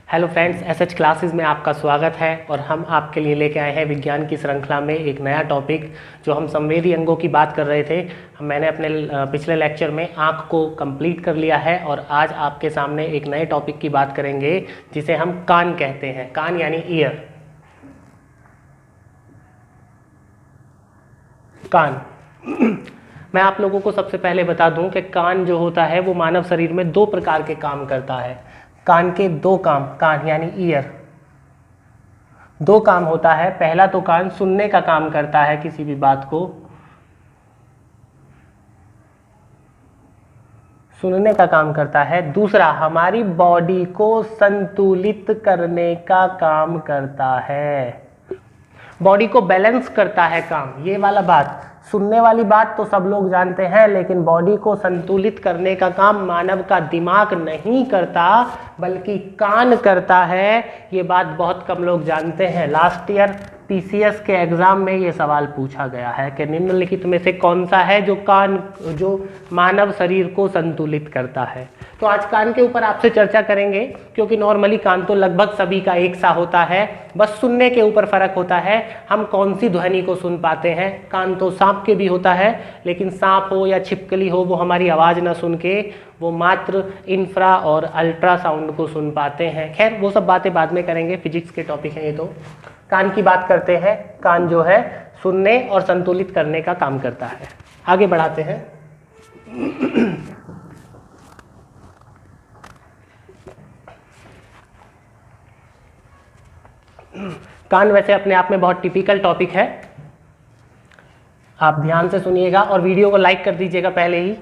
Hello friends, SH classes में आपका स्वागत है। और हम आपके लिए लेके आए हैं विज्ञान की श्रृंखला में एक नया टॉपिक, जो हम संवेदी अंगों की बात कर रहे थे। मैंने अपने पिछले लेक्चर में आँख को कंप्लीट कर लिया है और आज आपके सामने एक नए टॉपिक की बात करेंगे जिसे हम कान कहते हैं। कान यानी ईयर। कान मैं आप लोगों को सबसे पहले बता दूं कि कान जो होता है वो मानव शरीर में दो प्रकार के काम करता है। कान के दो काम, कान यानी ईयर, दो काम होता है। पहला तो कान सुनने का काम करता है, किसी भी बात को सुनने का काम करता है। दूसरा हमारी बॉडी को संतुलित करने का काम करता है, बॉडी को बैलेंस करता है काम। ये वाला बात, सुनने वाली बात तो सब लोग जानते हैं, लेकिन बॉडी को संतुलित करने का काम मानव का दिमाग नहीं करता बल्कि कान करता है। ये बात बहुत कम लोग जानते हैं। लास्ट ईयर पीसीएस के एग्जाम में ये सवाल पूछा गया है कि निम्नलिखित में से कौन सा है जो मानव शरीर को संतुलित करता है। तो आज कान के ऊपर आपसे चर्चा करेंगे, क्योंकि नॉर्मली कान तो लगभग सभी का एक सा होता है, बस सुनने के ऊपर फर्क होता है हम कौन सी ध्वनि को सुन पाते हैं। कान तो सांप के भी होता है, लेकिन सांप हो या छिपकली हो वो हमारी आवाज़ ना सुन के वो मात्र इंफ्रा और अल्ट्रासाउंड को सुन पाते हैं। खैर वो सब बातें बाद में करेंगे, फिजिक्स के टॉपिक हैं ये। तो कान की बात करते हैं। कान जो है सुनने और संतुलित करने का काम करता है। आगे बढ़ाते हैं। कान वैसे अपने आप में बहुत टिपिकल टॉपिक है, आप ध्यान से सुनिएगा और वीडियो को लाइक कर दीजिएगा पहले ही।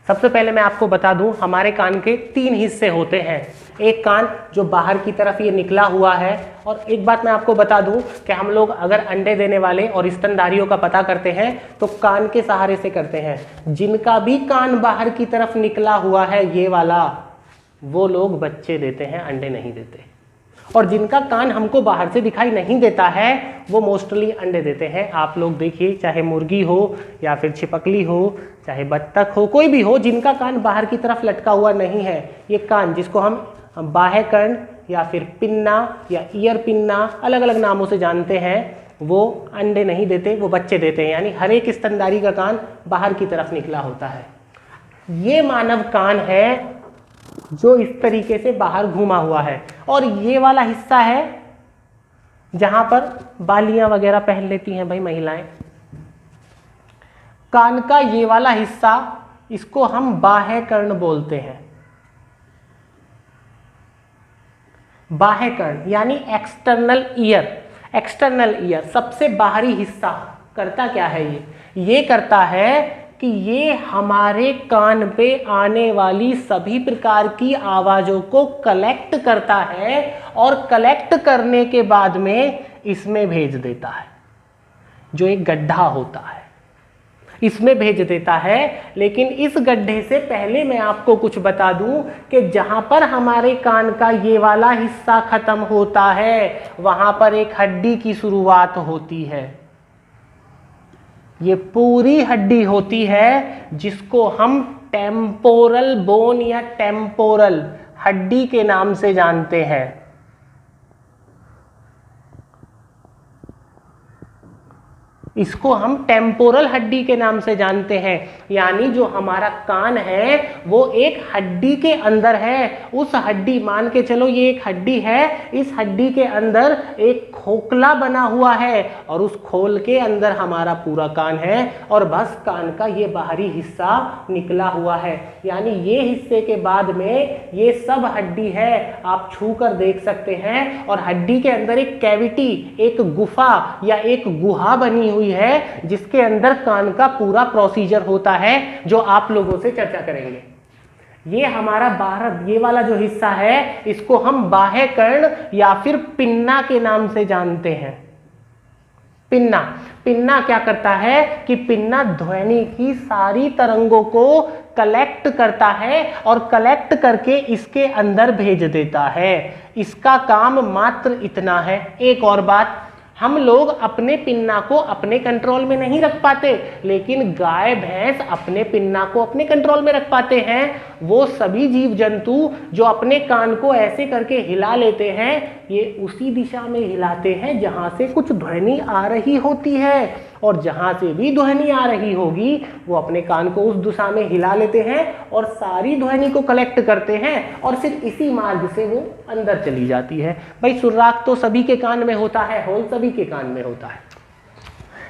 सबसे पहले मैं आपको बता दूं, हमारे कान के तीन हिस्से होते हैं। एक कान जो बाहर की तरफ ये निकला हुआ है, और एक बात मैं आपको बता दूं कि हम लोग अगर अंडे देने वाले और स्तनधारियों का पता करते हैं तो कान के सहारे से करते हैं। जिनका भी कान बाहर की तरफ निकला हुआ है ये वाला, वो लोग बच्चे देते हैं, अंडे नहीं देते। और जिनका कान हमको बाहर से दिखाई नहीं देता है वो मोस्टली अंडे देते हैं। आप लोग देखिए, चाहे मुर्गी हो या फिर छिपकली हो, चाहे बत्तख हो, कोई भी हो, जिनका कान बाहर की तरफ लटका हुआ नहीं है, ये कान जिसको हम बाह्य कर्ण या फिर पिन्ना या ईयर पिन्ना अलग अलग नामों से जानते हैं, वो अंडे नहीं देते, वो बच्चे देते हैं। यानी हर एक स्तनधारी का कान बाहर की तरफ निकला होता है। ये मानव कान है जो इस तरीके से बाहर घूमा हुआ है, और ये वाला हिस्सा है जहां पर बालियां वगैरह पहन लेती हैं भाई महिलाएं। कान का ये वाला हिस्सा, इसको हम बाह्य कर्ण बोलते हैं। बाह्य कर्ण यानी एक्सटर्नल ईयर। एक्सटर्नल ईयर सबसे बाहरी हिस्सा करता क्या है? ये करता है कि ये हमारे कान पे आने वाली सभी प्रकार की आवाज़ों को कलेक्ट करता है और कलेक्ट करने के बाद में इसमें भेज देता है, जो एक गड्ढा होता है इसमें भेज देता है। लेकिन इस गड्ढे से पहले मैं आपको कुछ बता दूं कि जहां पर हमारे कान का ये वाला हिस्सा खत्म होता है वहां पर एक हड्डी की शुरुआत होती है। ये पूरी हड्डी होती है जिसको हम टेम्पोरल बोन या टेम्पोरल हड्डी के नाम से जानते हैं। इसको हम टेम्पोरल हड्डी के नाम से जानते हैं। यानी जो हमारा कान है वो एक हड्डी के अंदर है। उस हड्डी, मान के चलो ये एक हड्डी है, इस हड्डी के अंदर एक खोखला बना हुआ है और उस खोल के अंदर हमारा पूरा कान है, और बस कान का ये बाहरी हिस्सा निकला हुआ है। यानी ये हिस्से के बाद में ये सब हड्डी है, आप छू कर देख सकते हैं। और हड्डी के अंदर एक कैविटी, एक गुफा या एक गुहा बनी हुई है जिसके अंदर कान का पूरा प्रोसीजर होता है, जो आप लोगों से चर्चा करेंगे। ये हमारा बाहर, ये वाला जो हिस्सा है, इसको हम बाह्य कर्ण या फिर पिन्ना के नाम से जानते हैं। पिन्ना, पिन्ना क्या करता है कि पिन्ना ध्वनि की सारी तरंगों को कलेक्ट करता है और कलेक्ट करके इसके अंदर भेज देता है। इसका काम मात्र इतना है। एक और बात, हम लोग अपने पिन्ना को अपने कंट्रोल में नहीं रख पाते, लेकिन गाय भैंस अपने पिन्ना को अपने कंट्रोल में रख पाते हैं। वो सभी जीव जंतु जो अपने कान को ऐसे करके हिला लेते हैं, ये उसी दिशा में हिलाते हैं जहां से कुछ ध्वनि आ रही होती है, और जहां से भी ध्वनि आ रही होगी वो अपने कान को उस दिशा में हिला लेते हैं और सारी ध्वनि को कलेक्ट करते हैं, और फिर इसी मार्ग से वो अंदर चली जाती है। भाई सुर्राख तो सभी के कान में होता है, होल सभी के कान में होता है।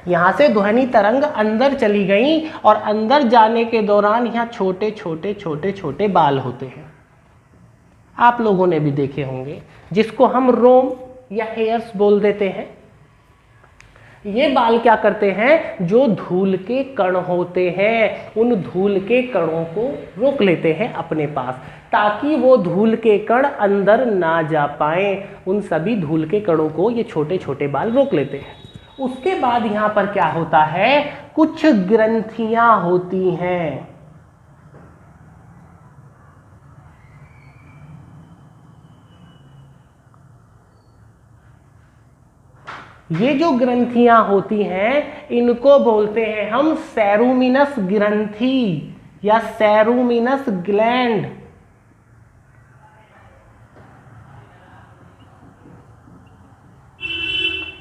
यहाँ से ध्वनि तरंग अंदर चली गई और अंदर जाने के दौरान यहाँ छोटे छोटे छोटे छोटे बाल होते हैं, आप लोगों ने भी देखे होंगे, जिसको हम रोम या हेयर्स बोल देते हैं। ये बाल क्या करते हैं, जो धूल के कण होते हैं उन धूल के कणों को रोक लेते हैं अपने पास, ताकि वो धूल के कण अंदर ना जा पाए। उन सभी धूल के कणों को ये छोटे छोटे बाल रोक लेते हैं। उसके बाद यहाँ पर क्या होता है, कुछ ग्रंथियां होती हैं। ये जो ग्रंथियां होती हैं इनको बोलते हैं हम सेरुमिनस ग्रंथि या सेरुमिनस ग्लैंड।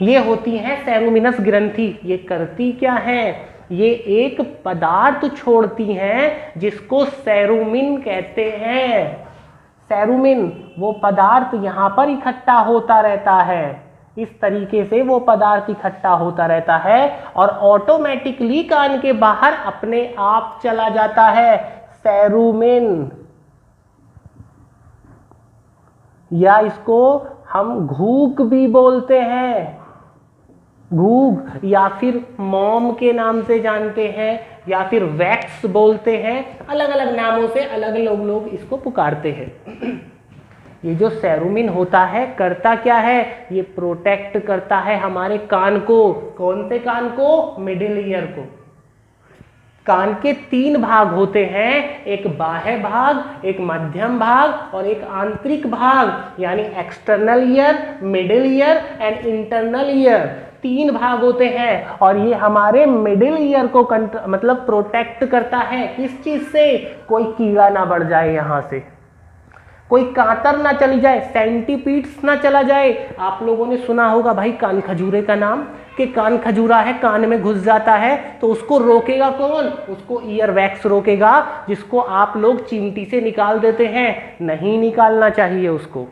ये होती हैं सेरुमिनस ग्रंथि। ये करती क्या है, ये एक पदार्थ छोड़ती हैं जिसको सेरुमिन कहते हैं। सेरुमिन वो पदार्थ यहां पर इकट्ठा होता रहता है, इस तरीके से वो पदार्थ इकट्ठा होता रहता है और ऑटोमेटिकली कान के बाहर अपने आप चला जाता है। सेरुमिन, या इसको हम घूक भी बोलते हैं, घूक, या फिर मोम के नाम से जानते हैं, या फिर वैक्स बोलते हैं। अलग अलग नामों से अलग अलग लोग इसको पुकारते हैं। ये जो सेरुमिन होता है करता क्या है, ये प्रोटेक्ट करता है हमारे कान को। कौन से कान को, मिडिल ईयर को। कान के 3 भाग होते हैं, एक बाह्य भाग, एक मध्यम भाग और एक आंतरिक भाग, यानी external ear, middle ear and internal ear. 3 भाग होते हैं और ये हमारे मिडिल ईयर को मतलब प्रोटेक्ट करता है। किस चीज से, कोई कीड़ा ना बढ़ जाए, यहाँ से कोई कांतर ना चली जाए, सेंटीपीड्स ना चला जाए। आप लोगों ने सुना होगा भाई कान खजूरे का नाम, कि कान खजूरा है, कान में घुस जाता है, तो उसको रोकेगा कौन, उसको ईयर वैक्स रोकेगा, जिसको आप लोग चिमटी से निकाल देते हैं। नहीं निकालना चाहिए उसको।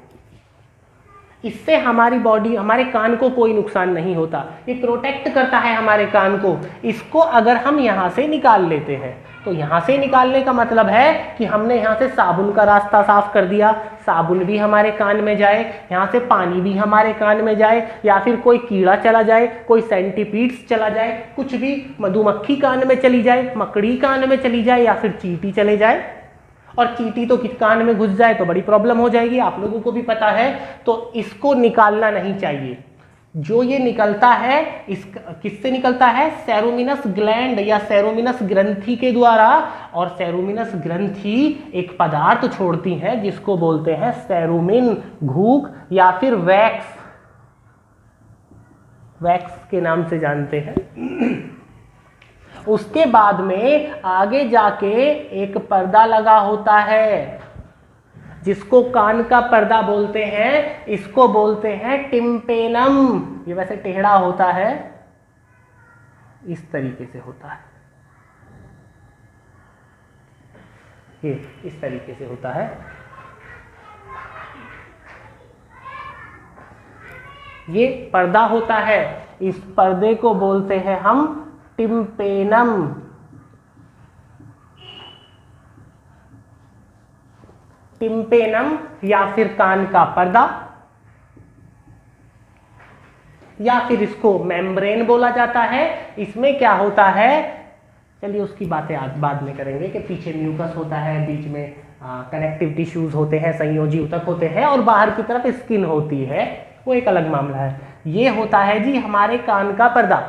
इससे हमारी बॉडी, हमारे कान को कोई नुकसान नहीं होता। ये प्रोटेक्ट करता है हमारे कान को। इसको अगर हम यहाँ से निकाल लेते हैं, तो यहाँ से निकालने का मतलब है कि हमने यहाँ से साबुन का रास्ता साफ कर दिया, साबुन भी हमारे कान में जाए, यहाँ से पानी भी हमारे कान में जाए, या फिर कोई कीड़ा चला जाए, कोई सेंटीपीड्स चला जाए, कुछ भी, मधुमक्खी कान में चली जाए, मकड़ी कान में चली जाए, या फिर चींटी चले जाए। और चींटी तो कान में घुस जाए तो बड़ी प्रॉब्लम हो जाएगी, आप लोगों को भी पता है। तो इसको निकालना नहीं चाहिए। जो ये निकलता है, इस किससे निकलता है, सेरुमिनस ग्लैंड या सेरुमिनस ग्रंथि के द्वारा। और सेरुमिनस ग्रंथि एक पदार्थ छोड़ती है जिसको बोलते हैं सेरुमिन, घूक या फिर वैक्स, वैक्स के नाम से जानते हैं। उसके बाद में आगे जाके एक पर्दा लगा होता है जिसको कान का पर्दा बोलते हैं। इसको बोलते हैं टिम्पेनम। ये वैसे टेढ़ा होता है, इस तरीके से होता है, ये इस तरीके से होता है। ये पर्दा होता है, इस पर्दे को बोलते हैं हम टिम्पेनम। टिम्पेनम या फिर कान का पर्दा, या फिर इसको मेम्ब्रेन बोला जाता है। इसमें क्या होता है, चलिए उसकी बातें आज बाद में करेंगे कि पीछे म्यूकस होता है, बीच में कनेक्टिव टिश्यूज होते हैं, संयोजी ऊतक होते हैं, और बाहर की तरफ स्किन होती है, वो एक अलग मामला है। ये होता है जी हमारे कान का पर्दा।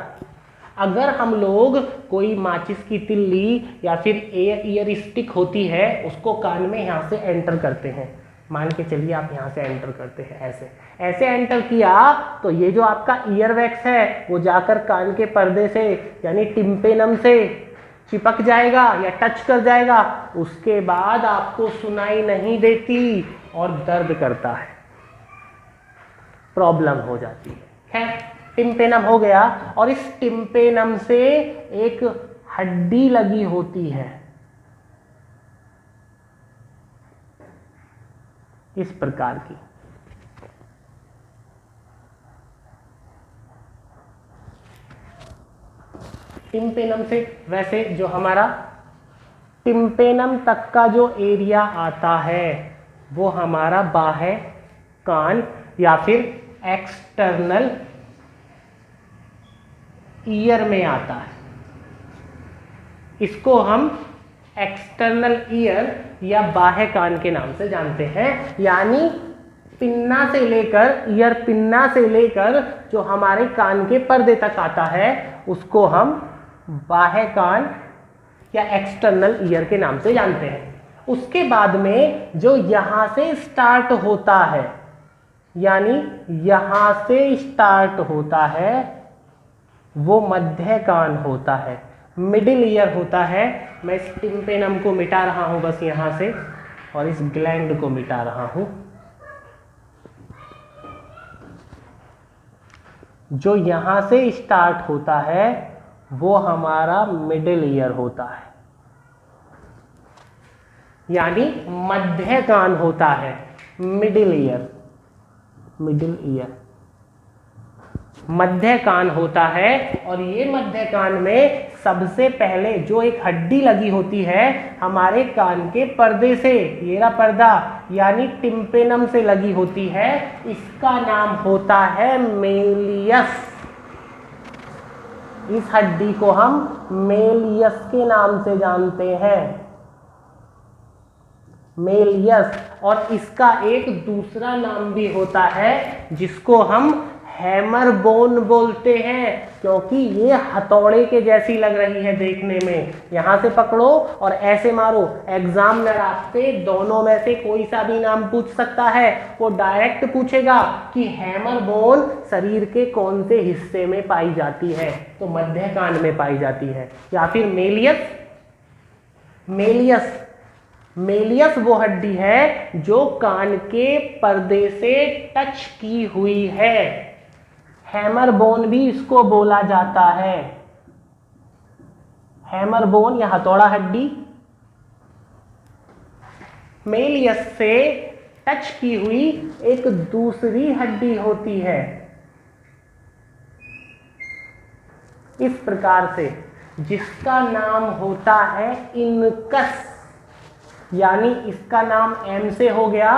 अगर हम लोग कोई माचिस की तिल्ली या फिर ईयर स्टिक होती है, उसको कान में यहाँ से एंटर करते हैं, मान के चलिए आप यहाँ से एंटर करते हैं, ऐसे ऐसे एंटर किया तो ये जो आपका ईयर वैक्स है वो जाकर कान के पर्दे से यानी टिम्पेनम से चिपक जाएगा या टच कर जाएगा, उसके बाद आपको सुनाई नहीं देती और दर्द करता है, प्रॉब्लम हो जाती है। खैर टिम्पेनम हो गया, और इस टिम्पेनम से एक हड्डी लगी होती है इस प्रकार की। टिम्पेनम से वैसे जो हमारा टिम्पेनम तक का जो एरिया आता है वो हमारा बाह्य कान या फिर एक्सटर्नल ईयर में आता है। इसको हम एक्सटर्नल ईयर या बाह्य कान के नाम से जानते हैं, यानी पिन्ना से लेकर ईयर पिन्ना से लेकर जो हमारे कान के पर्दे तक आता है उसको हम बाह्य कान या एक्सटर्नल ईयर के नाम से जानते हैं। उसके बाद में जो यहां से स्टार्ट होता है, यानी यहां से स्टार्ट होता है, वो मध्य कान होता है, मिडिल ईयर होता है। मैं इस टिम्पेनम को मिटा रहा हूं बस यहां से, और इस ग्लैंड को मिटा रहा हूं। जो यहां से स्टार्ट होता है वो हमारा मिडिल ईयर होता है, यानी मध्य कान होता है, मिडिल ईयर, मिडिल ईयर मध्य कान होता है। और ये मध्य कान में सबसे पहले जो एक हड्डी लगी होती है हमारे कान के पर्दे से, ये रहा पर्दा, यानी टिम्पेनम से लगी होती है, इसका नाम होता है मेलियस। इस हड्डी को हम मेलियस के नाम से जानते हैं, मेलियस। और इसका एक दूसरा नाम भी होता है जिसको हम हैमर बोन बोलते हैं, क्योंकि ये हथौड़े के जैसी लग रही है देखने में। यहां से पकड़ो और ऐसे मारो, एग्जामिनर आपसे दोनों में से कोई सा भी नाम पूछ सकता है। वो डायरेक्ट पूछेगा कि हैमर बोन शरीर के कौन से हिस्से में पाई जाती है, तो मध्य कान में पाई जाती है। या फिर मेलियस, मेलियस मेलियस वो हड्डी है जो कान के पर्दे से टच की हुई है, हैमर बोन भी इसको बोला जाता है। हैमर बोन या हथौड़ा हड्डी मेलियस से टच की हुई एक दूसरी हड्डी होती है। इस प्रकार से जिसका नाम होता है इनकस, यानी इसका नाम एम से हो गया,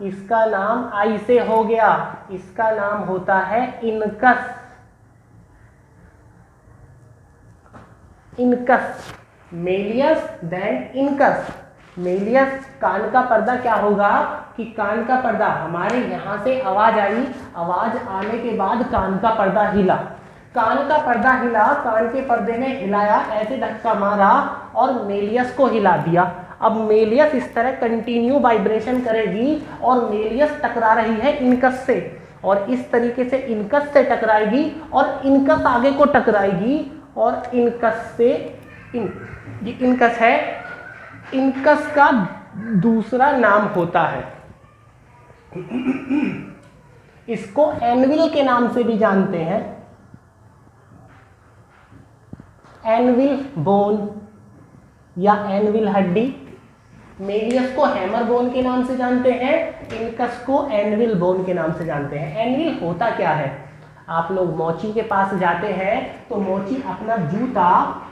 इसका नाम आई से हो गया, इसका नाम होता है incus. Incus, malleus then incus. Malleus कान का पर्दा क्या होगा कि कान का पर्दा हमारे यहां से आवाज आई, आवाज आने के बाद कान का पर्दा हिला, कान का पर्दा हिला, कान के पर्दे ने हिलाया, ऐसे धक्का मारा और मेलियस को हिला दिया। अब मेलियस इस तरह कंटिन्यू वाइब्रेशन करेगी और मेलियस टकरा रही है इनकस से, और इस तरीके से इनकस से टकराएगी और इनकस आगे को टकराएगी, और इनकस से ये इनकस है, इनकस का दूसरा नाम होता है, इसको एनविल के नाम से भी जानते हैं, एनविल बोन या एनविल हड्डी। मेलियस को हैमर बोन के नाम से जानते हैं, इनकस को एनविल बोन के नाम से जानते हैं। एनविल होता क्या है, आप लोग मोची के पास जाते हैं तो मोची अपना जूता,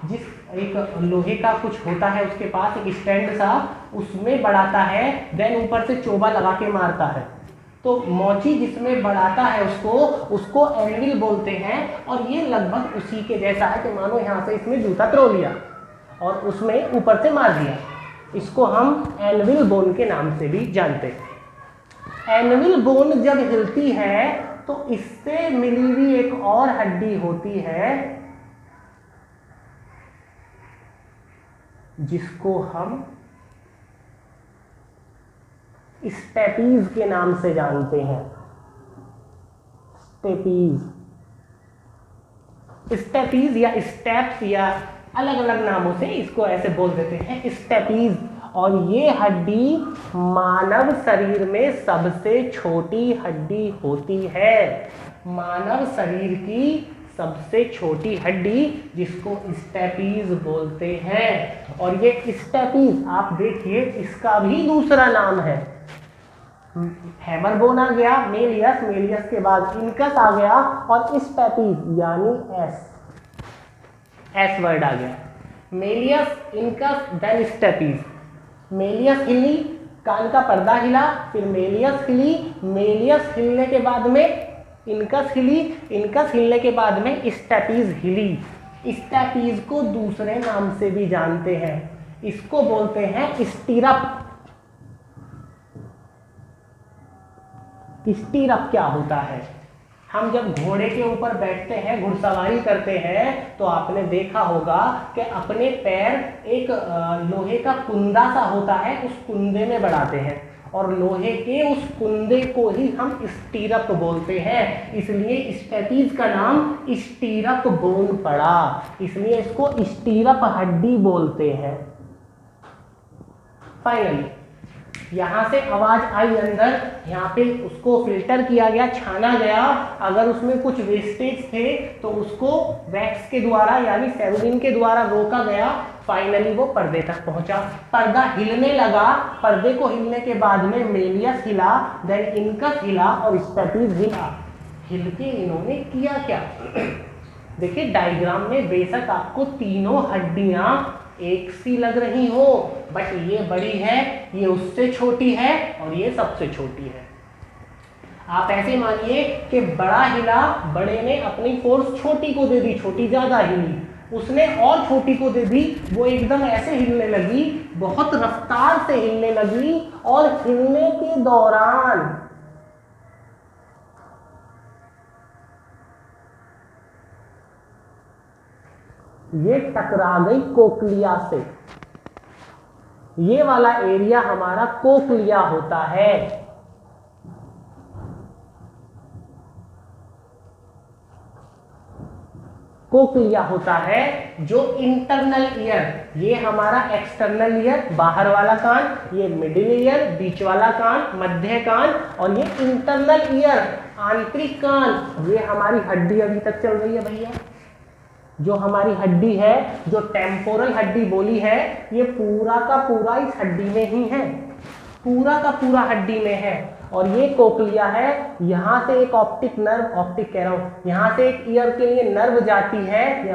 जिस एक लोहे का कुछ होता है उसके पास एक स्टैंड सा, उसमें बढ़ाता है, देन ऊपर से चोबा लगा के मारता है। तो मोची जिसमें बढ़ाता है उसको एनविल बोलते हैं, और ये लगभग उसी के जैसा है कि मानो यहाँ से इसमें जूता त्रो लिया और उसमें ऊपर से मार दिया। इसको हम एनविल बोन के नाम से भी जानते हैं। एनविल बोन जब हिलती है तो इससे मिली हुई एक और हड्डी होती है जिसको हम स्टेपीज के नाम से जानते हैं। स्टेपीज या स्टेप्स या अलग अलग नामों से इसको ऐसे बोल देते हैं, स्टेपीज। और ये हड्डी मानव शरीर में सबसे छोटी हड्डी होती है। मानव शरीर की सबसे छोटी हड्डी जिसको स्टेपीज बोलते हैं। और ये स्टेपीज आप देखिए, इसका भी दूसरा नाम है। हेमरबोन आ गया, मेलियस, मेलियस के बाद इनकस आ गया और स्टेपीज यानी एस वर्ड आ गया। Malleus, incus, then stapes. Malleus हिली, कान का पर्दा हिला, फिर मेलियस हिली, मेलियस हिलने के बाद में इनकस हिली, इनकस हिलने के बाद में स्टेपीज हिली। स्टेपीज को दूसरे नाम से भी जानते हैं, इसको बोलते हैं स्टीरप। स्टीरप क्या होता है? हम जब घोड़े के ऊपर बैठते हैं, घुड़सवारी करते हैं, तो आपने देखा होगा कि अपने पैर एक लोहे का कुंदा सा होता है, उस कुंदे में बढ़ाते हैं और लोहे के उस कुंदे को ही हम स्टीरप बोलते हैं। इसलिए स्टेपीज का नाम स्टीरप बोन पड़ा, इसलिए इसको स्टीरप हड्डी बोलते हैं। फाइनली यहां से आवाज आई अंदर, यहाँ पे उसको फिल्टर किया गया, छाना गया। अगर उसमें कुछ वेस्टेज थे तो उसको वैक्स के द्वारा यानी सेरोलिन के द्वारा रोका गया। फाइनली वो पर्दे तक पहुंचा, पर्दा हिलने लगा। पर्दे को हिलने के बाद में मेलियस हिला, देन इनकस हिला और स्टेपीज हिला। हिल के इन्होंने किया क्या? देखिए डायग्राम में बेशक आपको तीनों हड्डियां एक सी लग रही हो, बट ये बड़ी है, ये उससे छोटी है और ये सबसे छोटी है। आप ऐसे मानिए कि बड़ा हिला, बड़े ने अपनी फोर्स छोटी को दे दी, छोटी ज्यादा हिली, उसने और छोटी को दे दी, वो एकदम ऐसे हिलने लगी, बहुत रफ्तार से हिलने लगी और हिलने के दौरान ये टकरा गई कोक्लिया से। ये वाला एरिया हमारा कोक्लिया होता है। कोक्लिया होता है जो इंटरनल ईयर, ये हमारा एक्सटर्नल ईयर बाहर वाला कान, ये मिडिल ईयर बीच वाला कान, मध्य कान, और ये इंटरनल ईयर आंतरिक कान। ये हमारी हड्डी अभी तक चल रही है भैया, जो हमारी हड्डी है, जो टेम्पोरल हड्डी बोली है, ये पूरा का पूरा इस हड्डी में ही है, पूरा का पूरा हड्डी में है। और ये कोक्लिया है, यहां से एक ऑप्टिक नर्व, ऑप्टिक कह रहा हूं, यहां से एक ईयर के लिए नर्व जाती है,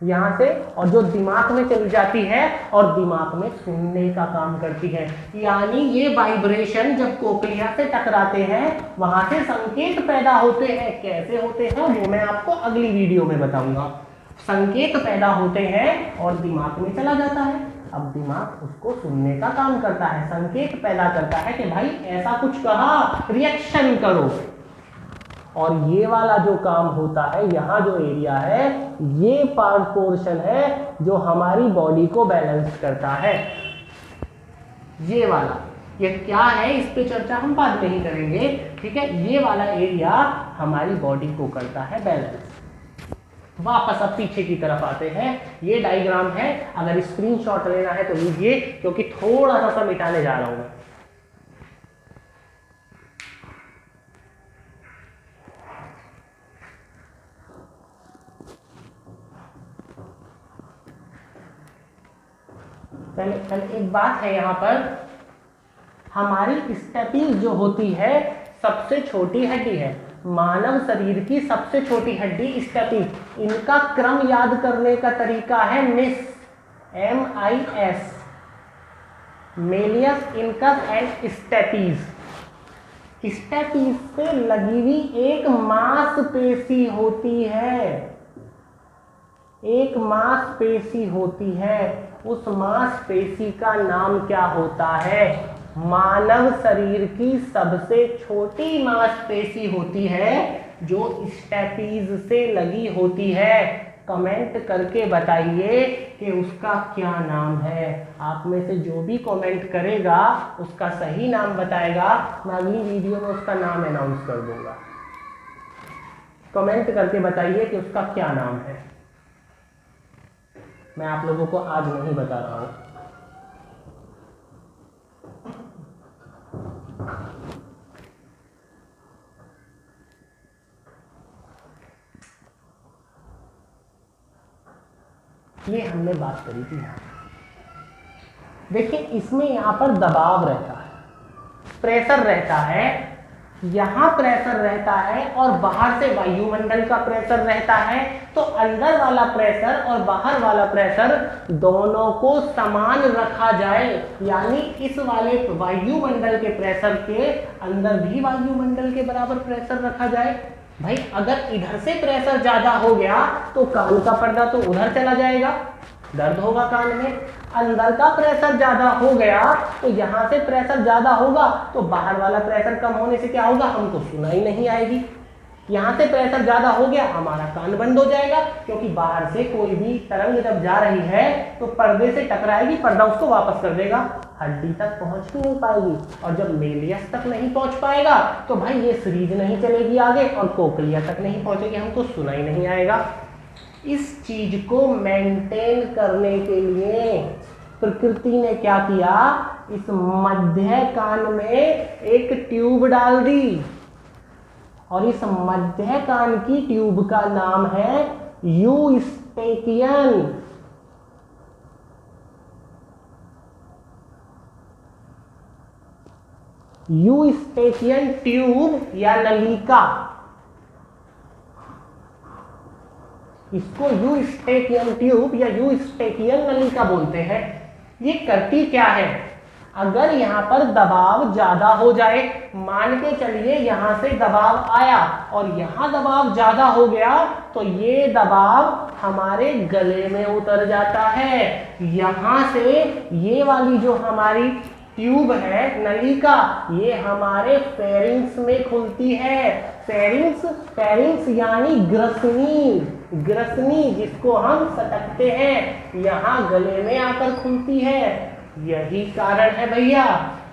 यहां से और जो दिमाग में चली जाती है और दिमाग में सुनने का काम करती है। यानी ये वाइब्रेशन जब कोक्लिया से टकराते हैं वहां से संकेत पैदा होते हैं। कैसे होते हैं वो मैं आपको अगली वीडियो में बताऊंगा। संकेत पैदा होते हैं और दिमाग में चला जाता है। अब दिमाग उसको सुनने का काम करता है, संकेत पैदा करता है कि भाई ऐसा कुछ कहा, रिएक्शन करो। और ये वाला जो काम होता है, यहाँ जो एरिया है, ये पार्ट पोर्शन है जो हमारी बॉडी को बैलेंस करता है। ये वाला, ये क्या है इस पे चर्चा हम बाद में ही करेंगे, ठीक है। ये वाला एरिया हमारी बॉडी को करता है बैलेंस। वापस अब पीछे की तरफ आते हैं। ये डायग्राम है, अगर स्क्रीनशॉट लेना है तो लीजिए, क्योंकि थोड़ा सा मिटाने जा रहा हूं मैं। पहले एक बात है, यहाँ पर हमारी स्टेपीज जो होती है सबसे छोटी हड्डी है, मानव शरीर की सबसे छोटी हड्डी स्टेपीज। इनका क्रम याद करने का तरीका है miss, MIS, malleus, incus and stapes. Stapes से लगी हुई एक मांसपेशी होती है, एक मांसपेशी होती है। उस मांसपेशी का नाम क्या होता है? मानव शरीर की सबसे छोटी मांसपेशी होती है जो स्टेपीज से लगी होती है। कमेंट करके बताइए कि उसका क्या नाम है। आप में से जो भी कमेंट करेगा उसका सही नाम बताएगा, मैं अगली वीडियो में उसका नाम अनाउंस कर दूंगा। कमेंट करके बताइए कि उसका क्या नाम है। मैं आप लोगों को आज नहीं बता रहा हूं। ये हमने बात करी थी। देखिए इसमें यहां पर दबाव रहता है, प्रेशर रहता है, यहां प्रेशर रहता है और बाहर से वायुमंडल का प्रेशर रहता है। तो अंदर वाला प्रेशर और बाहर वाला प्रेशर दोनों को समान रखा जाए, यानी इस वाले वायुमंडल के प्रेशर के अंदर भी वायुमंडल के बराबर प्रेशर रखा जाए। भाई अगर इधर से प्रेशर ज्यादा हो गया तो कान का पर्दा तो उधर चला जाएगा, दर्द होगा कान में। अंदर का प्रेशर ज्यादा हो गया तो यहां से प्रेशर ज्यादा होगा, तो बाहर वाला प्रेशर कम होने से क्या होगा, हमको सुनाई नहीं आएगी। यहां से प्रेशर ज्यादा हो गया, हमारा कान बंद हो जाएगा, क्योंकि बाहर से कोई भी तरंग जब जा रही है तो पर्दे से टकराएगी, पर्दा उसको वापस कर देगा, हड्डी तक पहुंच ही नहीं पाएगी। और जब मेलियस तक नहीं पहुंच पाएगा तो भाई ये सीरीज नहीं चलेगी आगे और कोकलिया तक नहीं पहुंचेगी, हमको सुनाई नहीं आएगा। इस चीज को मेंटेन करने के लिए प्रकृति ने क्या किया, इस मध्य कान में एक ट्यूब डाल दी, और इस मध्य कान की ट्यूब का नाम है यूस्टेकियन। यूस्टेकियन ट्यूब या नलिका, इसको यूस्टेकियन ट्यूब या यूस्टेकियन नलिका बोलते हैं। ये करती क्या है, अगर यहां पर दबाव ज्यादा हो जाए, मान के चलिए यहां से दबाव आया और यहां दबाव ज्यादा हो गया, तो ये दबाव हमारे गले में उतर जाता है। यहां से ये वाली जो हमारी ट्यूब है नलिका, ये हमारे फेरिंग्स में खुलती है। फेरिंग्स यानी ग्रसनी, ग्रसनी जिसको हम सटकते हैं, यहाँ गले में आकर खुलती है। यही कारण है भैया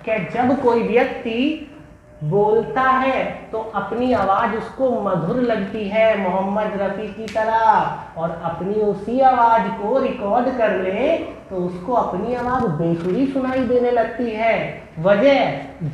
कि जब कोई व्यक्ति बोलता है तो अपनी आवाज उसको मधुर लगती है मोहम्मद रफी की तरह, और अपनी उसी आवाज को रिकॉर्ड कर ले तो उसको अपनी आवाज बेसुरी सुनाई देने लगती है। वजह,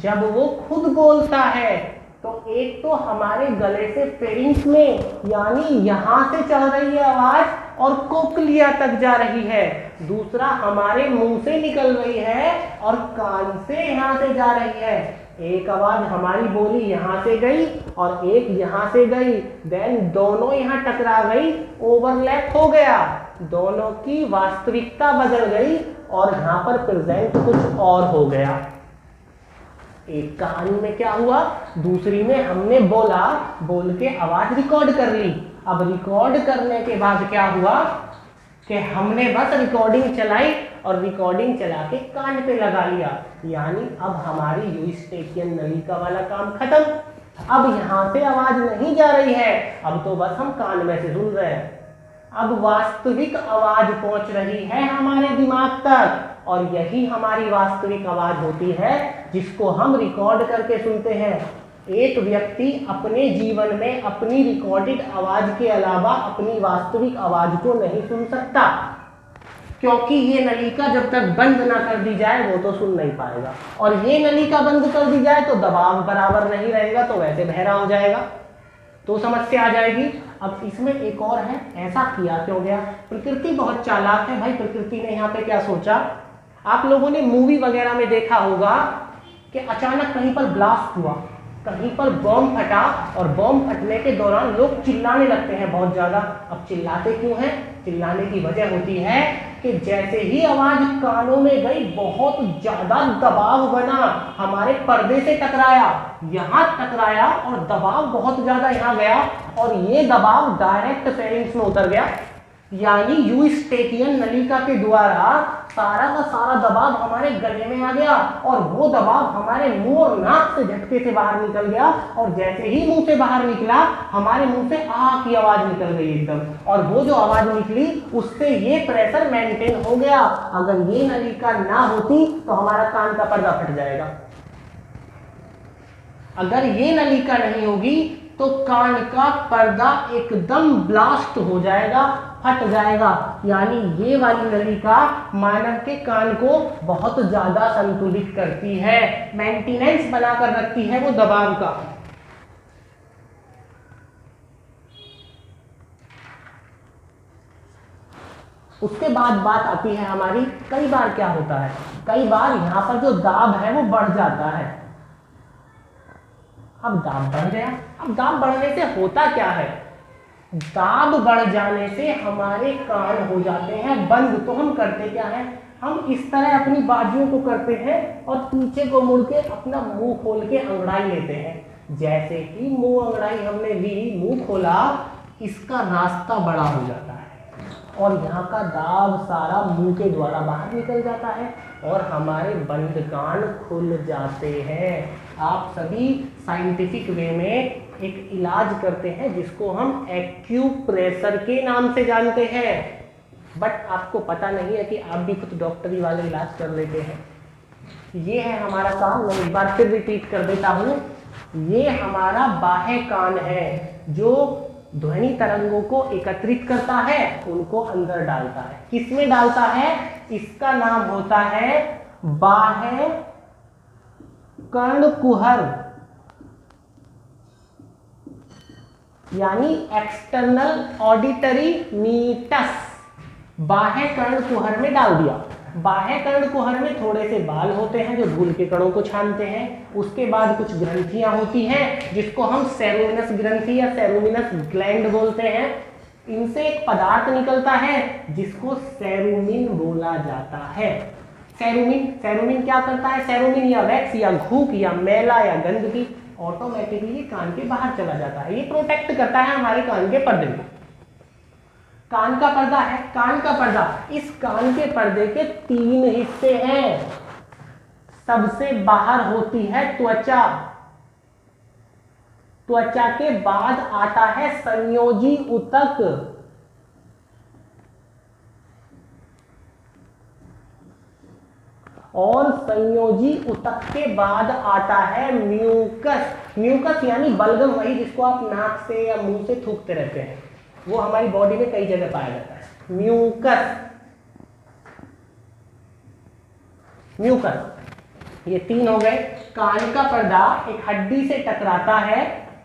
जब वो खुद बोलता है तो एक तो हमारे गले से फेरिंग्स में यानी यहां से चल रही है आवाज और कोकलिया तक जा रही है, दूसरा हमारे मुंह से निकल रही है और कान से यहां से जा रही है। एक आवाज हमारी बोली यहां से गई और एक यहां से गई, देन दोनों यहां टकरा गई, ओवरलैप हो गया, दोनों की वास्तविकता बदल गई और यहां पर प्रेजेंट कुछ और हो गया। एक कहानी में क्या हुआ, दूसरी में हमने बोला, बोल के आवाज रिकॉर्ड कर ली। अब रिकॉर्ड करने के बाद क्या हुआ कि हमने बस रिकॉर्डिंग चलाई और रिकॉर्डिंग चला के कान पे लगा लिया, यानी अब हमारी यूस्टेकियन नलिका वाला काम खत्म। अब यहां से आवाज नहीं जा रही है, अब तो बस हम कान में से सुन रहे हैं। अब वास्तविक आवाज पहुंच रही है हमारे दिमाग तक, और यही हमारी वास्तविक आवाज होती है जिसको हम रिकॉर्ड करके सुनते हैं। एक व्यक्ति अपने जीवन में अपनी रिकॉर्डेड आवाज के अलावा अपनी वास्तविक आवाज को नहीं सुन सकता, क्योंकि ये नलिका जब तक बंद ना कर दी जाए वो तो सुन नहीं पाएगा, और ये नलिका बंद कर दी जाए तो दबाव बराबर नहीं रहेगा, तो वैसे बहरा हो जाएगा, तो समस्या आ जाएगी। अब इसमें एक और है, ऐसा किया क्यों गया, प्रकृति बहुत चालाक है भाई। प्रकृति ने यहाँ पे क्या सोचा, आप लोगों ने मूवी वगैरह में देखा होगा कि अचानक कहीं पर ब्लास्ट हुआ, कहीं पर बॉम्ब फटा, और बॉम्ब फटने के दौरान लोग चिल्लाने लगते हैं बहुत ज्यादा। अब चिल्लाते क्यों हैं, चिल्लाने की वजह होती है कि जैसे ही आवाज कानों में गई बहुत ज्यादा दबाव बना, हमारे पर्दे से टकराया, यहाँ टकराया और दबाव बहुत ज्यादा यहाँ गया, और ये दबाव डायरेक्ट फेरिंग्स में उतर गया। यानी यूस्टेकियन नलिका के द्वारा सारा का सारा दबाव हमारे गले में आ गया और वो दबाव हमारे मुंह और नाक से झटके से बाहर निकल गया और जैसे ही मुंह से बाहर निकला हमारे मुंह से आ की आवाज निकल गई एकदम, और वो जो आवाज निकली उससे ये प्रेशर मेंटेन हो गया। अगर ये नलिका ना होती तो हमारा कान का पर्दा फट जाएगा। अगर ये नलिका नहीं होगी तो कान का पर्दा एकदम ब्लास्ट हो जाएगा, फट जाएगा। यानी ये वाली नलिका मानव के कान को बहुत ज्यादा संतुलित करती है, मेंटेनेंस बनाकर रखती है वो दबाव का। उसके बाद बात आती है हमारी, कई बार क्या होता है, कई बार यहां पर जो दाब है वो बढ़ जाता है। अब दाब बढ़ गया, अब दाब बढ़ने से होता क्या है, दाब बढ़ जाने से हमारे कान हो जाते हैं बंद। तो हम करते क्या है, हम इस तरह अपनी बाजुओं को करते हैं और पीछे को मुड़ के अपना मुंह खोल के अंगड़ाई लेते हैं। जैसे ही मुंह अंगड़ाई हमने ली, मुंह खोला, इसका रास्ता बड़ा हो जाता है और यहाँ का दाब सारा मुंह के द्वारा बाहर निकल जाता है और हमारे बंद कान खुल जाते हैं। आप सभी साइंटिफिक वे में एक इलाज करते हैं जिसको हम एक्यूप्रेशर के नाम से जानते हैं, बट आपको पता नहीं है कि आप भी कुछ डॉक्टरी वाले इलाज कर लेते हैं। ये है हमारा कान, मैं एक बार फिर रिपीट कर देता हूँ। ये हमारा बाह्य कान है जो ध्वनि तरंगों को एकत्रित करता है, उनको अंदर डालता है। किसमें डालता है, इसका नाम होता है बाह्य कर्णकुहर, यानी एक्सटर्नल ऑडिटरी मीटस। बाह्य कर्णकुहर में डाल दिया। बाह्य कर्णकुहर में थोड़े से बाल होते हैं जो धूल के कणों को छानते हैं। उसके बाद कुछ ग्रंथियां होती हैं जिसको हम सेरोमिनस ग्रंथि या सेरोमिनस ग्लैंड बोलते हैं। इनसे एक पदार्थ निकलता है जिसको सेरुमिन बोला जाता है। सेरुमिन क्या करता है, सेरुमिन या वैक्स या घूक या मैला या गंदगी ऑटोमेटिकली कान के बाहर चला जाता है। ये प्रोटेक्ट करता है हमारे कान के पर्दे को। कान का पर्दा है, कान का पर्दा, इस कान के पर्दे के 3 हिस्से हैं। सबसे बाहर होती है त्वचा, त्वचा के बाद आता है संयोजी ऊतक, और संयोजी ऊतक के बाद आता है म्यूकस। म्यूकस यानी बलगम, वही जिसको आप नाक से या मुंह से थूकते रहते हैं, वो हमारी बॉडी में कई जगह पाया जाता है। म्यूकस, म्यूकस, ये 3 हो गए। कान का पर्दा एक हड्डी से टकराता है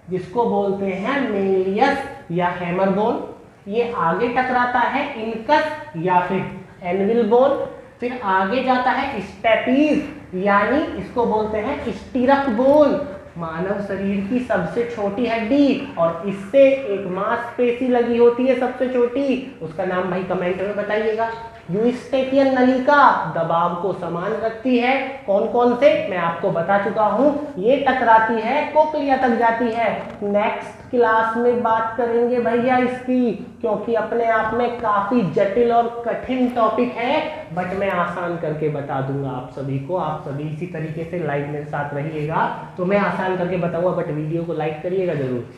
जिसको बोलते हैं मेलियस या हैमर बोन। ये आगे टकराता है इनकस या फिर एनविल बोन, फिर आगे जाता है स्टेपीज यानी इसको बोलते हैं स्टीरप बोन, मानव शरीर की सबसे छोटी हड्डी, और इससे एक मांसपेशी लगी होती है सबसे छोटी, उसका नाम भाई कमेंट में बताइएगा। यूस्टेकियन नलिका दबाव को समान रखती है। कौन कौन से मैं आपको बता चुका हूं। ये टकराती है, कोक्लिया तक जाती है। नेक्स्ट क्लास में बात करेंगे भैया इसकी, क्योंकि अपने आप में काफी जटिल और कठिन टॉपिक है, बट मैं आसान करके बता दूंगा आप सभी को। आप सभी इसी तरीके से लाइव मेरे साथ रहिएगा तो मैं आसान करके बताऊंगा, बट वीडियो को लाइक करिएगा जरूर।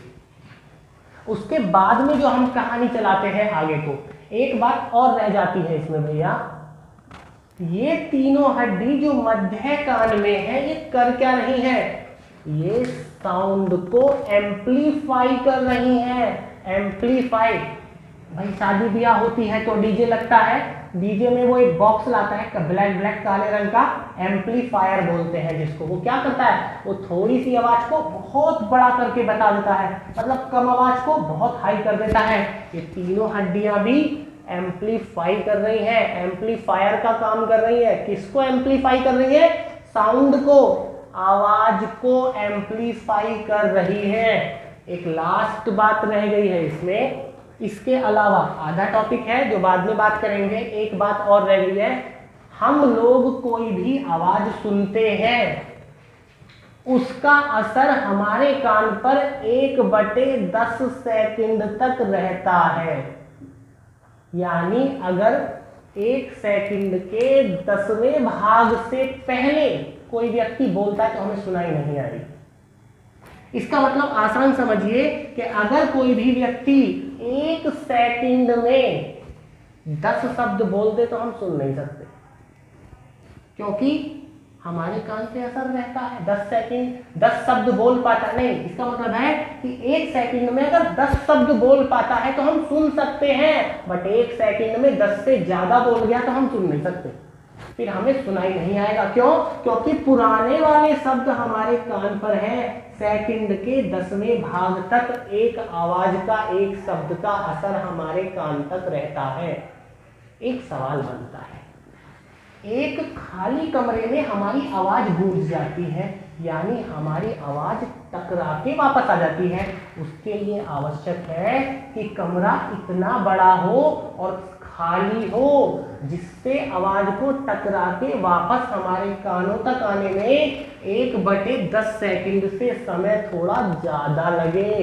उसके बाद में जो हम कहानी चलाते हैं आगे को, एक बात और रह जाती है इसमें भैया, ये तीनों हड्डी जो मध्य कान में है ये कर क्या रही है, ये साउंड को एम्पलीफाई कर रही है। एम्पलीफाई, भाई शादी ब्याह होती है तो डीजे लगता है, डीजे में वो एक बॉक्स लाता है ब्लैक ब्लैक काले रंग का, एम्पलीफायर बोलते हैं जिसको। वो क्या करता है, वो थोड़ी सी आवाज को बहुत बड़ा करके बता देता है, मतलब कम आवाज को बहुत हाई कर देता है। ये तीनों हड्डियां भी एम्पलीफाई कर रही हैं, एम्पलीफायर का काम कर रही है। किसको एम्पलीफाई कर रही है, साउंड को, आवाज को एम्पलीफाई कर रही है। एक लास्ट बात रह गई है इसमें, इसके अलावा आधा टॉपिक है जो बाद में बात करेंगे। एक बात और रह गई है, हम लोग कोई भी आवाज सुनते हैं उसका असर हमारे कान पर 1/10 सेकंड तक रहता है। यानी अगर 1 सेकंड के 10वें भाग से पहले कोई व्यक्ति बोलता है तो हमें सुनाई नहीं आ रही। इसका मतलब आसान समझिए कि अगर कोई भी व्यक्ति 1 सेकंड में 10 शब्द बोल दे तो हम सुन नहीं सकते, क्योंकि हमारे कान पे असर रहता है। 10 सेकंड 10 शब्द बोल पाता नहीं, इसका मतलब है कि 1 सेकंड में अगर 10 शब्द बोल पाता है तो हम सुन सकते हैं, बट 1 सेकंड में 10 से ज्यादा बोल गया तो हम सुन नहीं सकते, फिर हमें सुनाई नहीं आएगा। क्यों? क्योंकि पुराने वाले शब्द हमारे कान पर है। सेकंड के 10वें भाग तक एक आवाज का, एक शब्द का असर हमारे कान तक रहता है। एक सवाल बनता है, एक खाली कमरे में हमारी आवाज गूंज जाती है, यानी हमारी आवाज टकरा के वापस आ जाती है। उसके लिए आवश्यक है कि कमरा इतना बड़ा हो और खाली हो जिससे आवाज को टकरा के वापस हमारे कानों तक आने में 1/10 सेकंड से समय थोड़ा ज्यादा लगे।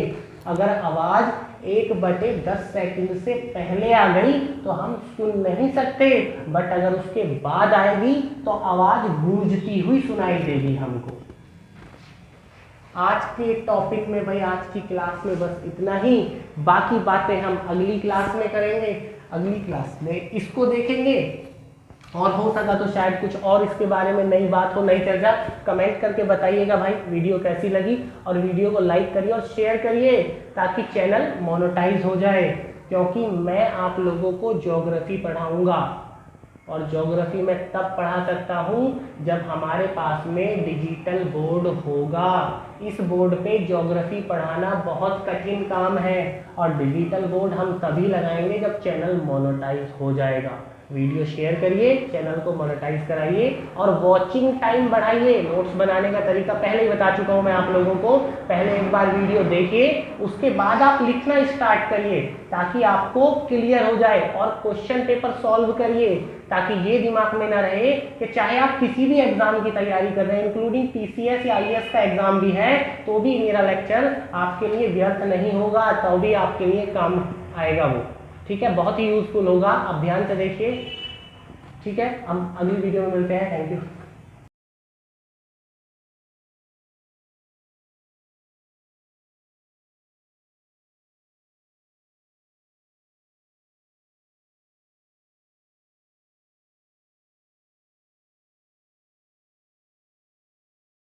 अगर आवाज 1/10 सेकंड से पहले आ गई तो हम सुन नहीं सकते, बट अगर उसके बाद आएगी तो आवाज गूंजती हुई सुनाई देगी हमको। आज के टॉपिक में भाई, आज की क्लास में बस इतना ही। बाकी बातें हम अगली क्लास में करेंगे। अगली क्लास में इसको देखेंगे और हो सका तो शायद कुछ और इसके बारे में नई बात हो, नई चर्चा। कमेंट करके बताइएगा भाई वीडियो कैसी लगी, और वीडियो को लाइक करिए और शेयर करिए ताकि चैनल मोनेटाइज हो जाए। क्योंकि मैं आप लोगों को ज्योग्राफी पढ़ाऊंगा, और ज्योग्राफी में तब पढ़ा सकता हूँ जब हमारे पास में डिजिटल बोर्ड होगा। इस बोर्ड पे ज्योग्राफी पढ़ाना बहुत कठिन काम है, और डिजिटल बोर्ड हम तभी लगाएंगे जब चैनल मोनेटाइज हो जाएगा। वीडियो शेयर करिए, चैनल को मोनेटाइज कराइए, और वॉचिंग टाइम बढ़ाइए। नोट्स बनाने का तरीका पहले ही बता चुका हूँ मैं आप लोगों को। पहले एक बार वीडियो देखिए, उसके बाद आप लिखना स्टार्ट करिए ताकि आपको क्लियर हो जाए, और क्वेश्चन पेपर सॉल्व करिए ताकि ये दिमाग में ना रहे कि चाहे आप किसी भी एग्जाम की तैयारी कर रहे हैं, इंक्लूडिंग TCS या IAS का एग्जाम भी है, तो भी मेरा लेक्चर आपके लिए व्यर्थ नहीं होगा, तो भी आपके लिए काम आएगा वो। ठीक है, बहुत ही यूजफुल होगा, आप ध्यान से देखिए। ठीक है, हम अगली वीडियो में मिलते हैं। Thank you.